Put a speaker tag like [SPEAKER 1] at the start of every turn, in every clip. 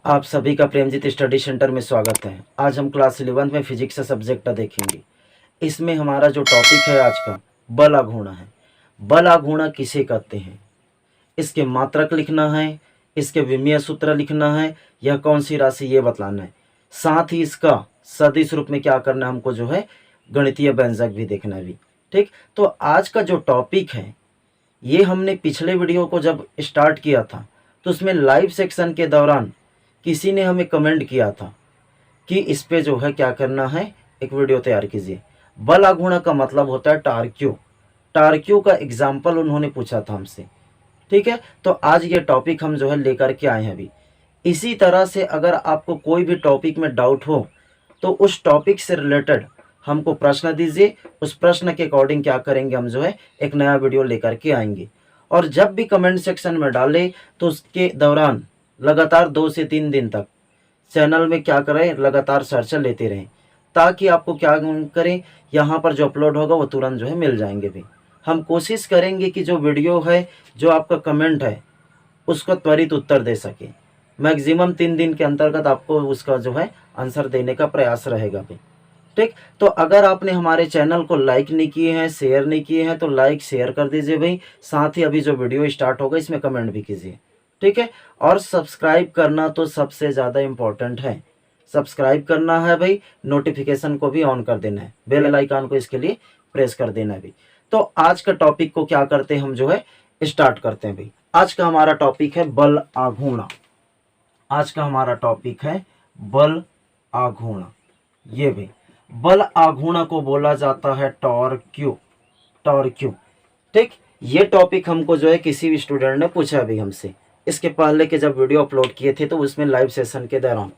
[SPEAKER 1] आप सभी का प्रेमजीत स्टडी सेंटर में स्वागत है। आज हम क्लास 11 में फिजिक्स का सब्जेक्ट देखेंगे। इसमें हमारा जो टॉपिक है आज का बल आघूर्ण है। बल आघूर्ण किसे कहते हैं, इसके मात्रक लिखना है, इसके विमीय सूत्र लिखना है, यह कौन सी राशि ये बतलाना है। साथ ही इसका सदिश रूप में क्या करना है, हमको जो है गणितीय व्यंजक भी देखना है भी। ठीक, तो आज का जो टॉपिक है ये हमने पिछले वीडियो को जब स्टार्ट किया था तो उसमें लाइव सेक्शन के दौरान किसी ने हमें कमेंट किया था कि इस पे जो है क्या करना है, एक वीडियो तैयार कीजिए। बल आघूर्ण का मतलब होता है टार्क्यू। टार्क्यू का एग्जाम्पल उन्होंने पूछा था हमसे। ठीक है, तो आज ये टॉपिक हम जो है लेकर के आए हैं अभी। इसी तरह से अगर आपको कोई भी टॉपिक में डाउट हो तो उस टॉपिक से रिलेटेड हमको प्रश्न दीजिए। उस प्रश्न के अकॉर्डिंग क्या करेंगे, हम जो है एक नया वीडियो लेकर के आएंगे। और जब भी कमेंट सेक्शन में डालें तो उसके दौरान लगातार 2 से 3 दिन तक चैनल में क्या करें, लगातार चर्चा लेते रहें, ताकि आपको क्या करें, यहाँ पर जो अपलोड होगा वो तुरंत जो है मिल जाएंगे भी। हम कोशिश करेंगे कि जो वीडियो है, जो आपका कमेंट है, उसको त्वरित उत्तर दे सके। मैक्सिमम 3 दिन के अंतर्गत आपको उसका जो है आंसर देने का प्रयास रहेगा भी। ठीक, तो अगर आपने हमारे चैनल को लाइक नहीं किए हैं, शेयर नहीं किए हैं, तो लाइक शेयर कर दीजिए भाई। साथ ही अभी जो वीडियो स्टार्ट होगा इसमें कमेंट भी कीजिए। ठीक है, और सब्सक्राइब करना तो सबसे ज़्यादा इम्पोर्टेंट है। सब्सक्राइब करना है भाई, नोटिफिकेशन को भी ऑन कर देना है, बेल आइकन को इसके लिए प्रेस कर देना है भाई। तो आज का टॉपिक को क्या करते हैं, हम जो है स्टार्ट करते हैं भाई। आज का हमारा टॉपिक है बल आघूर्ण। आज का हमारा टॉपिक है बल आघूर्ण। ये भाई बल आघूर्ण को बोला जाता है टॉर्क्यू। टॉर्क्यू, ठीक, ये टॉपिक हमको जो है किसी भी स्टूडेंट ने पूछा अभी हमसे। इसके पहले के जब वीडियो अपलोड किए थे तो उसमें लाइव सेशन के दौरान,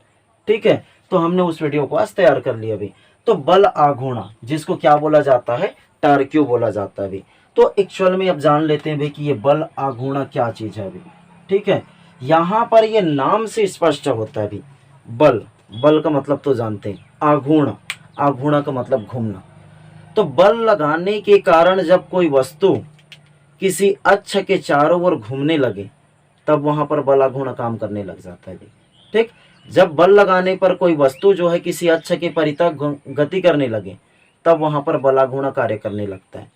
[SPEAKER 1] ठीक है, तो हमने उस वीडियो को आज तैयार कर लिया अभी। तो बल आघूर्ण जिसको क्या बोला जाता है, टॉर्क्यू बोला जाता है अभी। तो एक्चुअल में अब जान लेते हैं भाई कि ये बल आघूर्ण क्या चीज है अभी। ठीक है, यहाँ पर ये नाम से स्पष्ट होता है अभी। बल, बल का मतलब तो जानते हैं, आघूर्ण, आघूर्ण का मतलब घूमना। तो बल लगाने के कारण जब कोई वस्तु किसी अक्ष के चारों ओर घूमने लगे तब वहां पर बल आघूर्ण काम करने लग जाता है। ठीक, जब बल लगाने पर कोई वस्तु जो है किसी अक्ष के परितः गति करने लगे तब वहां पर बल आघूर्ण कार्य करने लगता है।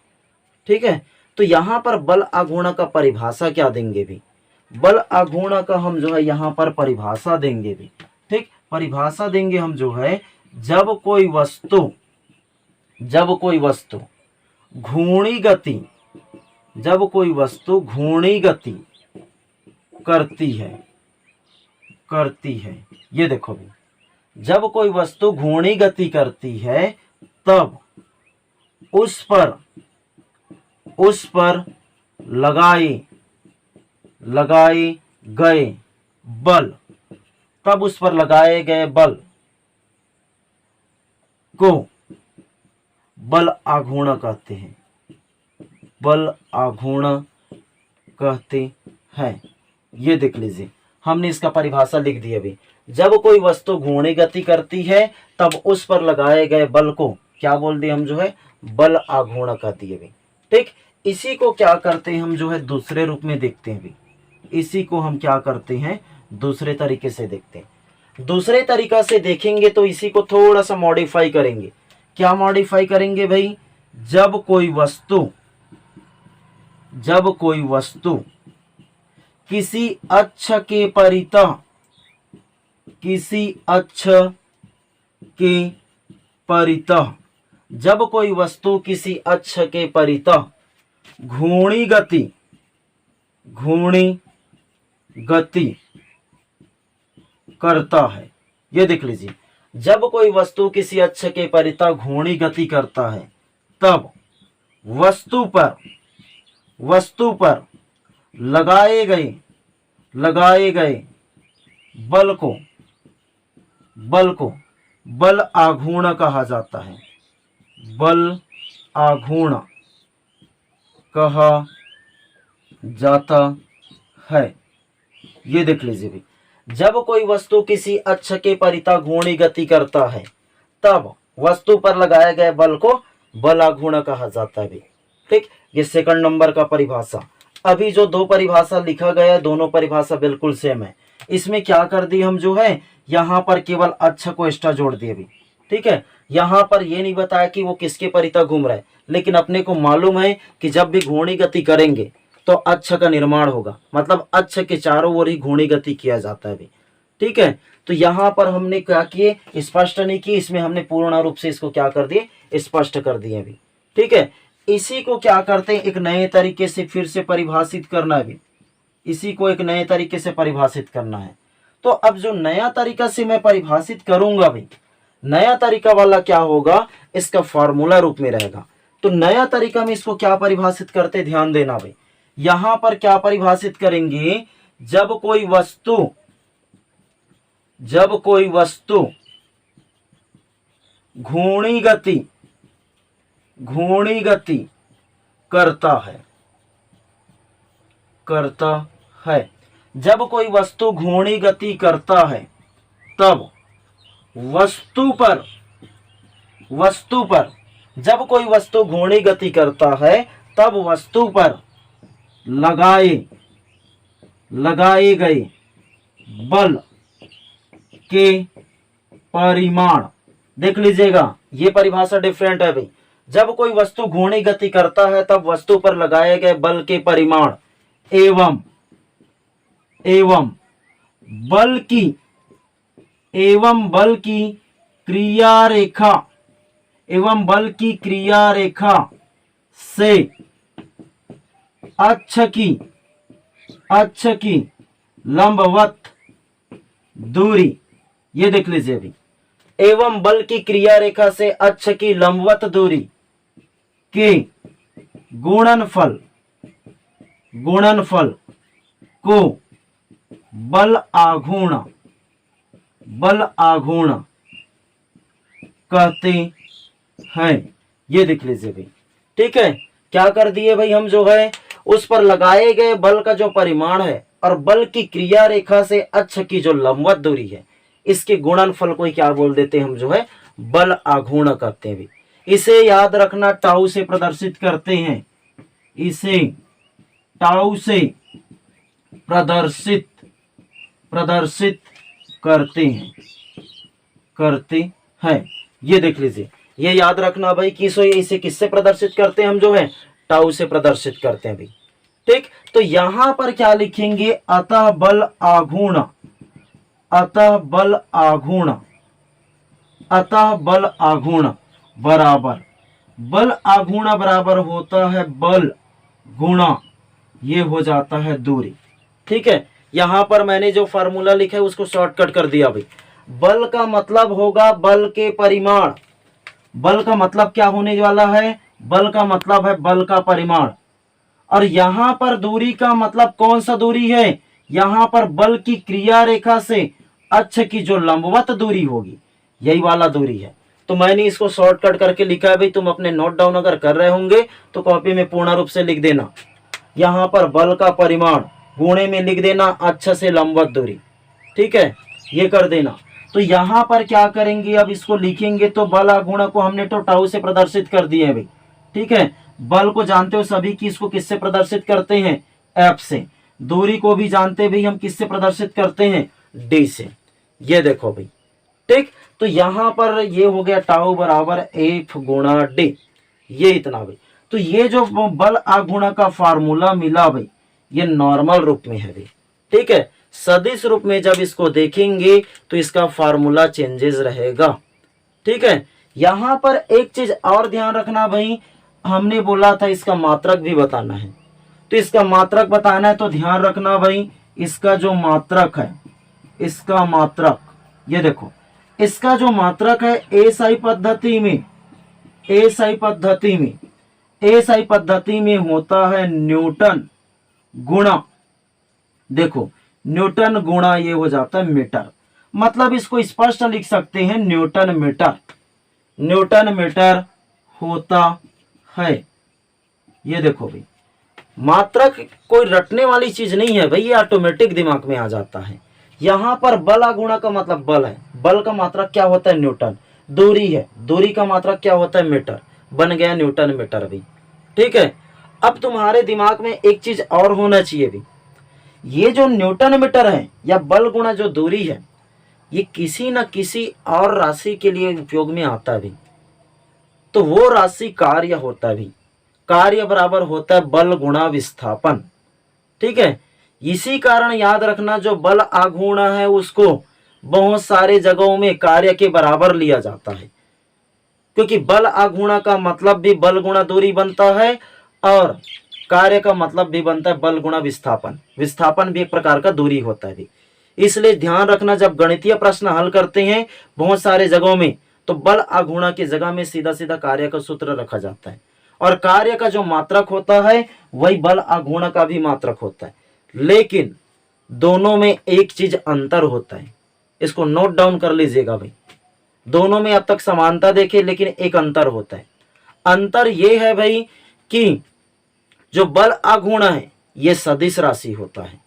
[SPEAKER 1] ठीक है, तो यहाँ पर बल आघूर्ण का परिभाषा क्या देंगे भी, बल आघूर्ण का हम जो है यहाँ पर परिभाषा देंगे भी। ठीक, परिभाषा देंगे हम जो है, जब कोई वस्तु घूर्णी गति, जब कोई वस्तु घूर्णी गति करती है, ये देखो भी, जब कोई वस्तु घूर्णी गति करती है तब उस पर लगाए गए बल, तब उस पर लगाए गए बल को बल आघूर्ण कहते हैं। बल आघूर्ण कहते हैं, ये देख लीजिए, हमने इसका परिभाषा लिख दी अभी। जब कोई वस्तु घूर्णी गति करती है तब उस पर लगाए गए बल को क्या बोल दिए हम जो है, बल आघूर्ण कहती है। ठीक, इसी को क्या करते हैं हम जो है दूसरे रूप में देखते हैं भी। इसी को हम क्या करते हैं, दूसरे तरीके से देखते हैं। दूसरे तरीका से देखेंगे तो इसी को थोड़ा सा मॉडिफाई करेंगे। क्या मॉडिफाई करेंगे भाई, जब कोई वस्तु किसी अक्ष के परितः, किसी अक्ष के परितः, जब कोई वस्तु किसी अक्ष के परितः घूर्णी गति करता है, ये देख लीजिए, जब कोई वस्तु किसी अक्ष के परितः घूर्णी गति करता है तब वस्तु पर लगाए गए बल को बल आघूर्ण कहा जाता है। बल आघूर्ण कहा जाता है, ये देख लीजिए भी, जब कोई वस्तु किसी अक्ष के परितः घूर्णी गति करता है तब वस्तु पर लगाए गए बल को बल आघूर्ण कहा जाता है भी। ठीक, ये सेकंड नंबर का परिभाषा। अभी जो दो परिभाषा लिखा गया है दोनों परिभाषा बिल्कुल सेम है। इसमें क्या कर दिए हम जो है, यहाँ पर केवल अक्ष को एक्स्ट्रा जोड़ दिए भी। ठीक है, यहाँ पर ये नहीं बताया कि वो किसके परितः घूम रहा है, लेकिन अपने को मालूम है कि जब भी घूर्णी गति करेंगे तो अक्ष का निर्माण होगा, मतलब अक्ष के चारों ओर ही घूर्णी गति किया जाता है भी। ठीक है, तो यहाँ पर हमने क्या किए, स्पष्ट नहीं किए, इसमें हमने पूर्ण रूप से इसको क्या कर दिए, स्पष्ट कर दिए भी। ठीक है, इसी को क्या करते हैं, एक नए तरीके से फिर से परिभाषित करना है भी, इसी को एक नए तरीके से परिभाषित करना है। तो अब जो नया तरीका से मैं परिभाषित करूंगा भी, नया तरीका वाला क्या होगा, इसका फॉर्मूला रूप में रहेगा। तो नया तरीका में इसको क्या परिभाषित करते, ध्यान देना भाई। यहां पर क्या परिभाषित करेंगे, जब कोई वस्तु घूर्णी गति करता है, जब कोई वस्तु घूर्णी गति करता है, तब वस्तु पर जब कोई वस्तु घूर्णी गति करता है, तब वस्तु पर लगाए गए बल के परिमाण, देख लीजिएगा ये परिभाषा डिफरेंट है भाई। जब कोई वस्तु घूर्णी गति करता है तब वस्तु पर लगाए गए बल के परिमाण एवं बल की क्रिया रेखा से अक्ष की लंबवत दूरी, ये देख लीजिए अभी, एवं बल की क्रिया रेखा से अक्ष की लंबवत दूरी के गुणनफल को बल आघूर्ण कहते हैं। ये देख लीजिए भाई। ठीक है, क्या कर दिए भाई हम जो है, उस पर लगाए गए बल का जो परिमाण है और बल की क्रिया रेखा से अक्ष की जो लंबवत दूरी है, इसके गुणनफल को ही क्या बोल देते हैं हम जो है, बल आघूर्ण कहते हैं भी। इसे याद रखना, टाउ से प्रदर्शित करते हैं, इसे टाउ से प्रदर्शित करते हैं। ये देख लीजिए, ये याद रखना भाई कि इसे किससे प्रदर्शित करते हैं हम जो है, टाउ से प्रदर्शित करते हैं भाई। ठीक, तो यहां पर क्या लिखेंगे, अतः बल आघूर्ण बराबर होता है बल गुणा, ये हो जाता है दूरी। ठीक है, यहां पर मैंने जो फार्मूला लिखा है उसको शॉर्टकट कर दिया भाई। बल का मतलब होगा बल के परिमाण, बल का मतलब क्या होने वाला है, बल का मतलब है बल का परिमाण। और यहां पर दूरी का मतलब कौन सा दूरी है, यहां पर बल की क्रिया रेखा से अक्ष की जो लंबवत दूरी होगी, यही वाला दूरी है। तो मैंने इसको शॉर्टकट करके लिखा है भाई, तुम अपने नोट डाउन अगर कर रहे होंगे तो कॉपी में पूर्ण रूप से लिख देना। यहां पर बल का परिमाण गुणे में लिख देना अक्ष से लंबवत दूरी। ठीक है, ये कर देना। तो यहां पर क्या करेंगे, अब इसको लिखेंगे तो बल आघूर्ण को हमने तो टाउ से प्रदर्शित कर दिया है भाई। ठीक है, बल को जानते हो सभी कि इसको किससे प्रदर्शित करते हैं, एफ से। दूरी को भी जानते भाई हम किससे प्रदर्शित करते हैं, डी से। ये देखो भाई। ठीक, तो यहां पर ये हो गया टाउ बराबर एफ गुणा डी, ये इतना भाई। तो ये जो बल आघूर्ण का फार्मूला मिला भाई, ये नॉर्मल रूप में है भाई। ठीक है, सदिश रूप में जब इसको देखेंगे तो इसका फार्मूला चेंजेस रहेगा। ठीक है, यहां पर एक चीज और ध्यान रखना भाई, हमने बोला था इसका मात्रक भी बताना है। तो इसका मात्रक बताना है तो ध्यान रखना भाई, इसका जो मात्रक है, इसका मात्रक, ये देखो, इसका जो मात्रक है एसआई पद्धति में होता है न्यूटन गुणा, देखो न्यूटन गुणा ये हो जाता है मीटर। मतलब इसको स्पष्ट लिख सकते हैं न्यूटन मीटर होता है। ये देखो भाई, मात्रक कोई रटने वाली चीज नहीं है भाई, ये ऑटोमेटिक दिमाग में आ जाता है। यहां पर बल आघूर्ण का मतलब बल है, बल का मात्रक क्या होता है, न्यूटन। दूरी है, दूरी का मात्रक क्या होता है, मीटर। बन गया न्यूटन मीटर भी। ठीक है, अब तुम्हारे दिमाग में एक चीज और होना चाहिए भी, ये जो न्यूटन मीटर है या बल गुणा जो दूरी है, ये किसी न किसी और राशि के लिए उपयोग में आता भी, तो वो राशि कार्य होता भी। कार्य बराबर होता है बल गुणा विस्थापन। ठीक है, इसी कारण याद रखना जो बल आघूर्ण है उसको बहुत सारे जगहों में कार्य के बराबर लिया जाता है, क्योंकि बल आघूर्ण का मतलब भी बल गुणा दूरी बनता है और कार्य का मतलब भी बनता है बल गुणा विस्थापन। विस्थापन भी एक प्रकार का दूरी होता है भी। इसलिए ध्यान रखना, जब गणितीय प्रश्न हल करते हैं बहुत सारे जगहों में, तो बल आघूर्ण की जगह में सीधा सीधा कार्य का सूत्र रखा जाता है, और कार्य का जो मात्रक होता है वही बल आघूर्ण का भी मात्रक होता है। लेकिन दोनों में एक चीज अंतर होता है, इसको नोट डाउन कर लीजिएगा भाई। दोनों में अब तक समानता देखे, लेकिन एक अंतर होता है। अंतर ये है भाई कि जो बल आघूर्ण है ये सदिश राशि होता है,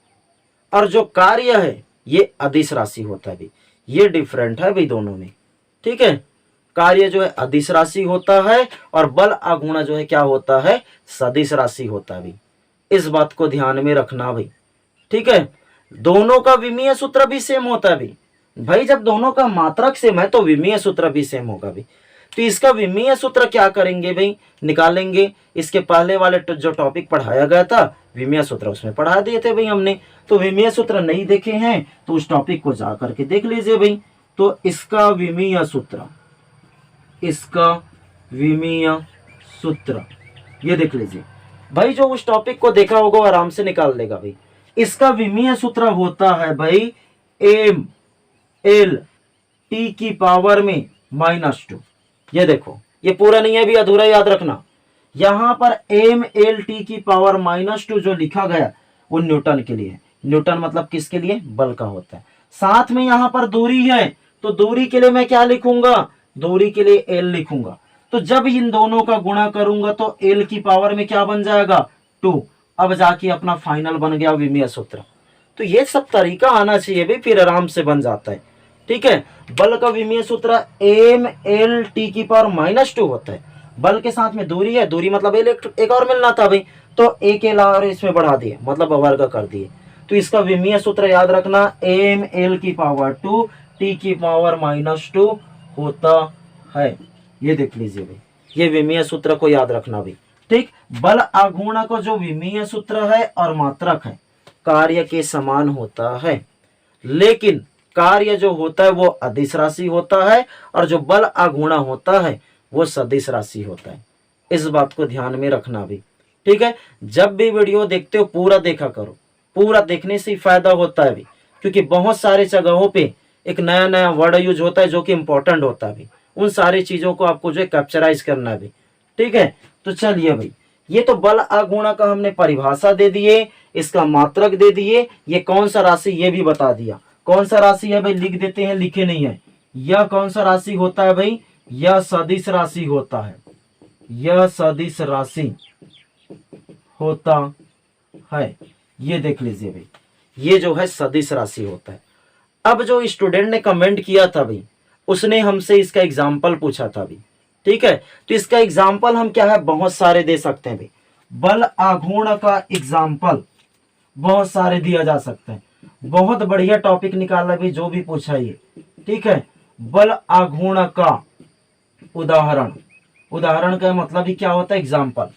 [SPEAKER 1] और जो कार्य है ये अदिश राशि होता है भाई। ये डिफरेंट है भाई दोनों में। ठीक है, कार्य जो है अदिश राशि होता है और बल आघूर्ण जो है क्या होता है, सदिश राशि होता है भाई। इस बात को ध्यान में रखना भाई। ठीक है, दोनों का विमीय सूत्र भी सेम होता है भाई। जब दोनों का मात्रक सेम है तो विमीय सूत्र भी सेम होगा भाई। तो इसका विमीय सूत्र क्या करेंगे भाई, निकालेंगे। इसके पहले वाले जो टॉपिक पढ़ाया गया था विमीय सूत्र, उसमें पढ़ा दिए थे भाई हमने। तो विमीय सूत्र नहीं देखे हैं तो उस टॉपिक को जा करके देख लीजिए भाई। तो इसका विमीय सूत्र, इसका विमीय सूत्र ये देख लीजिए भाई। जो उस टॉपिक को देखा होगा आराम से निकाल लेगा भाई। इसका विमीय सूत्र होता है भाई एम एल टी की पावर में -2। ये देखो, ये पूरा नहीं है भी, अधूरा याद रखना। यहां पर एम एल टी की पावर -2 जो लिखा गया वो न्यूटन के लिए है। न्यूटन मतलब किसके लिए, बल का होता है। साथ में यहां पर दूरी है, तो दूरी के लिए मैं क्या लिखूंगा, दूरी के लिए एल लिखूंगा। तो जब इन दोनों का गुणा करूंगा तो एल की पावर में क्या बन जाएगा, 2। अब जाके अपना फाइनल बन गया विमीय सूत्र। तो ये सब तरीका आना चाहिए भी, फिर आराम से बन जाता है। ठीक है, बल का विमीय सूत्र एम एल टी की पावर -2 होता है। बल के साथ में दूरी है, दूरी मतलब एक और मिलना था भाई, तो एक एल और इसमें बढ़ा दिए, मतलब वर्ग कर दिए। तो इसका विमीय सूत्र याद रखना एम एल की पावर 2 टी की पावर -2 होता है। ये देख लीजिए भाई, ये विमीय सूत्र को याद रखना भाई। ठीक, बल आघूर्ण का जो विमीय सूत्र है और मात्रक है कार्य के समान होता है, लेकिन कार्य जो होता है वो अदिश राशि होता है और जो बल आघूर्ण होता है वो सदिश राशि होता है। इस बात को ध्यान में रखना भी। ठीक है, जब भी वीडियो देखते हो पूरा देखा करो, पूरा देखने से ही फायदा होता है भी, क्योंकि बहुत सारे जगहों पे एक नया नया वर्ड यूज होता है जो कि इंपॉर्टेंट होता है भी। उन सारी चीजों को आपको जो है कैप्चराइज करना है भी। ठीक है, तो चलिए भाई, ये तो बल आघूर्ण का हमने परिभाषा दे दिए, इसका मात्रक दे दिए, ये कौन सा राशि ये भी बता दिया। कौन सा राशि है भाई, लिख देते हैं, लिखे नहीं है। यह कौन सा राशि होता है भाई, यह सदिश राशि होता है। यह सदिश राशि होता है, ये देख लीजिए भाई, ये जो है सदिश राशि होता है। अब जो स्टूडेंट ने कमेंट किया था भाई, उसने हमसे इसका एग्जाम्पल पूछा था भाई। ठीक है, तो इसका एग्जाम्पल हम क्या है बहुत सारे दे सकते हैं भाई। बल आघूर्ण का एग्जाम्पल बहुत सारे दिया जा सकते हैं। बहुत बढ़िया टॉपिक निकाला भाई, जो भी पूछा ये। ठीक है, बल आघूर्ण का उदाहरण, उदाहरण का मतलब ही क्या होता है, एग्जाम्पल।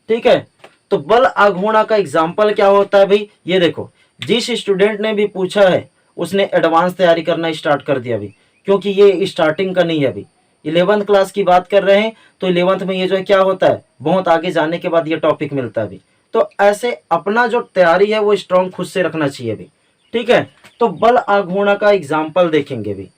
[SPEAKER 1] ठीक है, तो बल आघूर्ण का एग्जाम्पल क्या होता है भाई, ये देखो। जिस स्टूडेंट ने भी पूछा है उसने एडवांस तैयारी करना स्टार्ट कर दिया भाई, क्योंकि ये स्टार्टिंग का नहीं है अभी। 11th क्लास की बात कर रहे हैं, तो 11th में ये जो है क्या होता है, बहुत आगे जाने के बाद ये टॉपिक मिलता है अभी। तो ऐसे अपना जो तैयारी है वो स्ट्रॉन्ग खुद से रखना चाहिए अभी। ठीक है, तो बल आघूर्ण का एग्जाम्पल देखेंगे भी।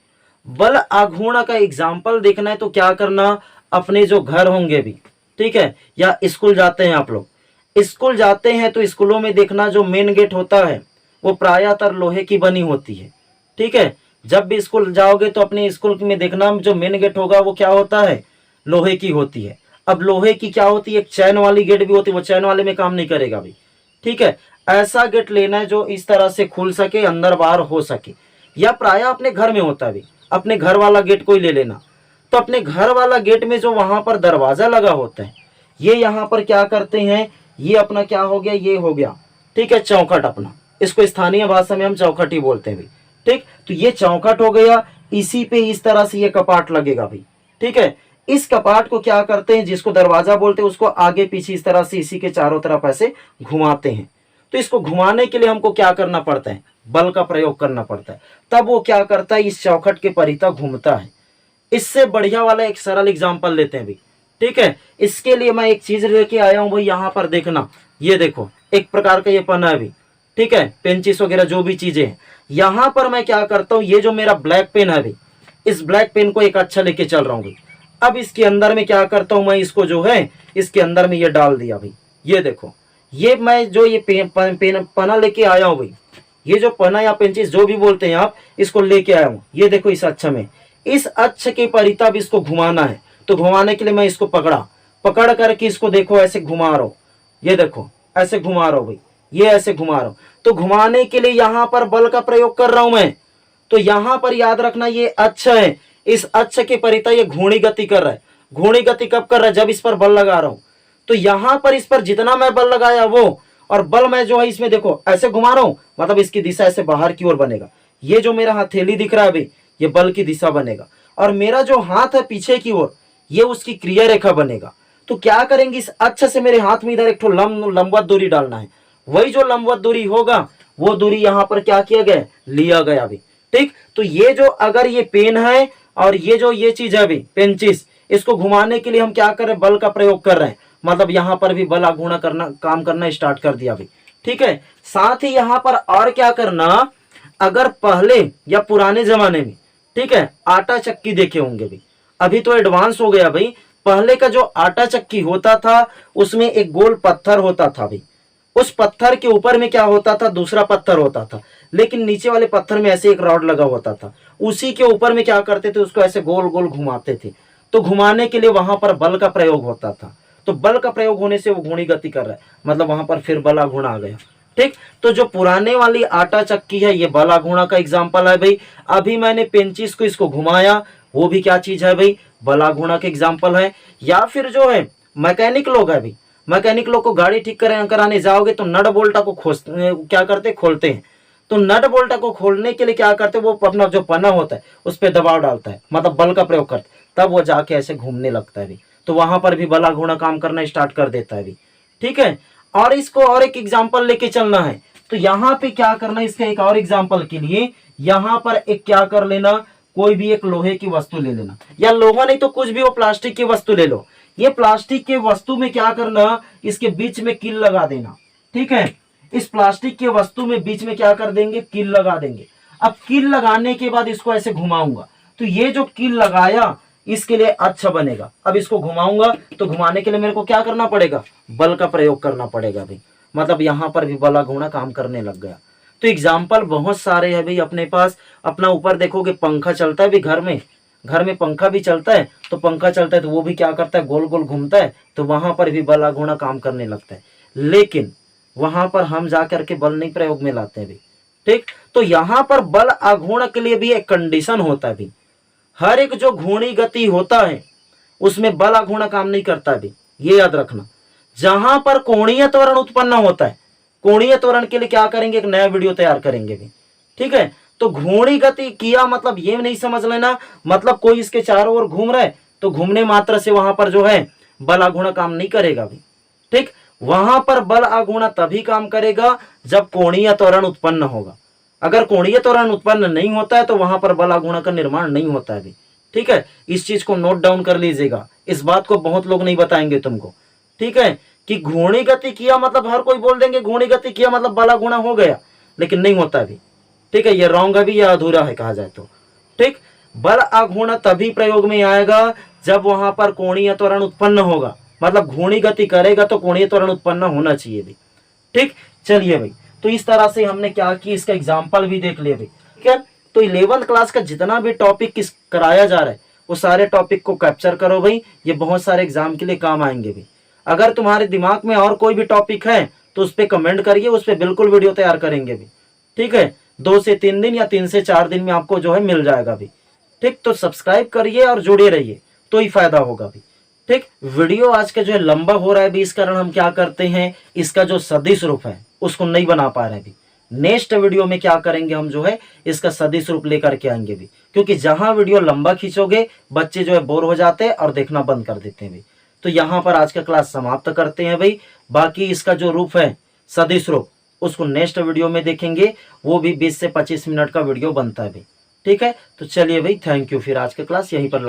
[SPEAKER 1] बल आघूर्ण का एग्जाम्पल देखना है तो क्या करना, अपने जो घर होंगे भी, ठीक है, या स्कूल जाते हैं आप लोग, स्कूल जाते हैं तो स्कूलों में देखना जो मेन गेट होता है वो प्रायतर लोहे की बनी होती है। ठीक है, जब भी स्कूल जाओगे तो अपने स्कूल में देखना जो मेन गेट होगा वो क्या होता है, लोहे की होती है। अब लोहे की क्या होती है, एक चैन वाली गेट भी होती है, वो चैन वाले में काम नहीं करेगा भाई। ठीक है, ऐसा गेट लेना है जो इस तरह से खुल सके, अंदर बाहर हो सके, या प्राय अपने घर में होता है भाई, अपने घर वाला गेट कोई ले लेना। तो अपने घर वाला गेट में जो वहां पर दरवाजा लगा होता है, ये यहाँ पर क्या करते हैं, ये अपना क्या हो गया, ये हो गया, ठीक है, चौखट अपना। इसको स्थानीय भाषा में हम चौखट ही बोलते हैं भाई। ठीक, तो ये चौखट हो गया, इसी पे इस तरह से ये कपाट लगेगा भाई। ठीक है, इस कपाट को क्या करते हैं, जिसको दरवाजा बोलते हैं, उसको आगे पीछे इस तरह से इसी के चारों तरफ ऐसे घुमाते हैं। तो इसको घुमाने के लिए हमको क्या करना पड़ता है, बल का प्रयोग करना पड़ता है, तब वो क्या करता है, इस चौखट के परिता घूमता है। इससे बढ़िया वाला एक सरल एग्जाम्पल लेते हैं भाई। ठीक है, इसके लिए मैं एक चीज लेके आया हूं भाई, यहाँ पर देखना, ये देखो एक प्रकार का ये पन्ना है भाई। ठीक है, पेंचिस वगैरह जो भी चीजें हैं, यहाँ पर मैं क्या करता हूँ, ये जो मेरा ब्लैक पेन है भाई, इस ब्लैक पेन को एक अच्छा लेके चल रहा हूँ भाई। अब इसके अंदर में क्या करता हूँ मैं, इसको जो है इसके अंदर में ये डाल दिया भाई। ये देखो, ये मैं जो ये पेन पना लेके आया हूँ भाई, ये जो पना या पेंचिस जो भी बोलते हैं आप, इसको लेके आया हूँ। ये देखो इस अक्ष में, इस अक्ष के परिता भी इसको घुमाना है। तो घुमाने के लिए मैं इसको पकड़ करके इसको देखो ऐसे घुमा रहा हूँ। ये देखो ऐसे घुमा रहा हूँ भाई, ये ऐसे घुमा रहा हूँ। तो घुमाने के लिए यहाँ पर बल का प्रयोग कर रहा हूं मैं। तो यहाँ पर याद रखना ये अक्ष है, इस अक्ष के परिता ये घूर्णी गति कर रहा है। घूर्णी गति कब कर रहा है, जब इस पर बल लगा रहा हूं। तो यहाँ पर इस पर जितना मैं बल लगाया वो, और बल मैं जो है इसमें देखो ऐसे घुमा रहा हूं, मतलब इसकी दिशा ऐसे बाहर की ओर बनेगा। ये जो मेरा हथेली दिख रहा है भाई, ये बल की दिशा बनेगा, और मेरा जो हाथ है पीछे की ओर, ये उसकी क्रिया रेखा बनेगा। तो क्या करेंगे, इस अक्ष से मेरे हाथ में इधर एक लंबवत दूरी डालना है। वही जो लंबवत दूरी होगा वो दूरी यहाँ पर क्या किया गया, लिया गया भी। ठीक, तो ये जो अगर ये पेन है और ये जो ये चीज है भी पेंचिस, इसको घुमाने के लिए हम क्या कर रहे हैं, बल का प्रयोग कर रहे हैं। मतलब यहाँ पर भी बल आघूर्ण करना, काम करना स्टार्ट कर दिया भी। ठीक है, साथ ही यहाँ पर और क्या करना, अगर पहले या पुराने जमाने में, ठीक है, आटा चक्की देखे होंगे भाई, अभी तो एडवांस हो गया भाई। पहले का जो आटा चक्की होता था उसमें एक गोल पत्थर होता था भाई, उस पत्थर के ऊपर में क्या होता था, दूसरा पत्थर होता था, लेकिन नीचे वाले पत्थर में ऐसे एक रॉड लगा होता था। उसी के ऊपर में क्या करते थे, उसको ऐसे गोल गोल घुमाते थे। तो घुमाने के लिए वहां पर बल का प्रयोग होता था। तो बल का प्रयोग होने से वो घूर्णी गति कर रहा है, मतलब वहां पर फिर बल आघूर्ण आ गया। ठीक, तो जो पुराने वाली आटा चक्की है ये बल आघूर्ण का एग्जाम्पल है भाई। अभी मैंने पेंचिस को इसको घुमाया, वो भी क्या चीज है भाई, बल आघूर्ण का एग्जाम्पल है। या फिर जो है मैकेनिक लोग है भाई, मैकेनिक लोग को गाड़ी ठीक कराने जाओगे तो नट बोल्टा को क्या करते, खोलते हैं। तो नट बोल्टा को खोलने के लिए क्या करते, वो अपना जो पन्ना होता है उस पर दबाव डालता है, मतलब बल का प्रयोग करता है, तब वो जाके ऐसे घूमने लगता है भी। तो वहां पर भी बल आघूर्ण काम करना स्टार्ट कर देता है भी। ठीक है, और इसको और एक एग्जाम्पल लेके चलना है। तो यहाँ पे क्या करना है, इसका एक और एग्जाम्पल के लिए यहाँ पर एक क्या कर लेना, कोई भी एक लोहे की वस्तु ले लेना, या लोहा नहीं तो कुछ भी, वो प्लास्टिक की वस्तु ले लो। ये प्लास्टिक के वस्तु में क्या करना, इसके बीच में कील लगा देना। ठीक है, इस प्लास्टिक के वस्तु में बीच में क्या कर देंगे, कील लगा देंगे। अब कील लगाने के बाद इसको ऐसे घुमाऊंगा, तो ये जो कील लगाया इसके लिए अच्छा बनेगा। अब इसको घुमाऊंगा तो घुमाने के लिए मेरे को क्या करना पड़ेगा, बल का प्रयोग करना पड़ेगा भाई। मतलब यहाँ पर भी बल आघूर्ण काम करने लग गया। तो एग्जाम्पल बहुत सारे हैं भाई अपने पास। अपना ऊपर देखोगे पंखा चलता है भी, घर में पंखा भी चलता है। तो पंखा चलता है तो वो भी क्या करता है, गोल गोल घूमता है, तो वहां पर भी बल आघूर्ण काम करने लगता है। लेकिन वहां पर हम जा करके बल नहीं प्रयोग में लाते हैं भी। ठीक, तो यहाँ पर बल आघूर्ण के लिए भी एक कंडीशन होता है भी। हर एक जो घूर्णी गति होता है उसमें बल आघूर्ण काम नहीं करता भी, ये याद रखना। जहां पर कोणीय त्वरण उत्पन्न होता है, कोणीय त्वरण के लिए क्या करेंगे, एक नया वीडियो तैयार करेंगे भी। ठीक है, तो घूर्णी गति किया मतलब ये नहीं समझ लेना, मतलब कोई इसके चारों ओर घूम रहा है तो घूमने मात्र से वहां पर जो है बल आघूर्ण काम नहीं करेगा भी। ठीक, वहां पर बल आघूर्ण तभी काम करेगा जब कोणीय त्वरण उत्पन्न होगा। अगर कोणीय त्वरण उत्पन्न नहीं होता है तो वहां पर बल आघूर्ण का निर्माण नहीं होता है भी। ठीक है, इस चीज को नोट डाउन कर लीजिएगा, इस बात को बहुत लोग नहीं बताएंगे तुमको। ठीक है, कि घूर्णी गति किया मतलब हर कोई बोल देंगे घूर्णी गति किया मतलब बल आघूर्ण हो गया, लेकिन नहीं होता अभी। ठीक है, ये रॉन्ग है भी, या अधूरा है कहा जाए तो। ठीक, बल आघूर्ण तभी प्रयोग में आएगा जब वहां पर कोणीय त्वरण उत्पन्न होगा, मतलब घूर्णी गति करेगा तो कोणीय त्वरण उत्पन्न होना चाहिए भी। ठीक, चलिए भाई, तो इस तरह से हमने क्या किया, इसका एग्जाम्पल भी देख लिया भाई। ठीक है, तो 11th क्लास का जितना भी टॉपिक कराया जा रहा है वो सारे टॉपिक को कैप्चर करो भाई, ये बहुत सारे एग्जाम के लिए काम आएंगे भी। अगर तुम्हारे दिमाग में और कोई भी टॉपिक है तो उस पर कमेंट करिए, उस पर बिल्कुल वीडियो तैयार करेंगे भी। ठीक है, 2 से 3 दिन या 3 से 4 दिन में आपको जो है मिल जाएगा भी। ठीक, तो सब्सक्राइब करिए और जुड़े रहिए तो ही फायदा होगा भी। ठीक, वीडियो आज का जो है लंबा हो रहा है भी, इस कारण हम क्या करते हैं, इसका जो सदिश रूप है उसको नहीं बना पा रहे भी। नेक्स्ट वीडियो में क्या करेंगे, हम जो है इसका सदिश रूप लेकर के आएंगे भी, क्योंकि जहां वीडियो लंबा खींचोगे बच्चे जो है बोर हो जाते हैं और देखना बंद कर देते हैं भी। तो यहाँ पर आज का क्लास समाप्त करते हैं भाई। बाकी इसका जो रूप है सदिश रूप, उसको नेक्स्ट वीडियो में देखेंगे, वो भी 20 से 25 मिनट का वीडियो बनता है भाई। ठीक है, तो चलिए भाई, थैंक यू। फिर आज का क्लास यहीं पर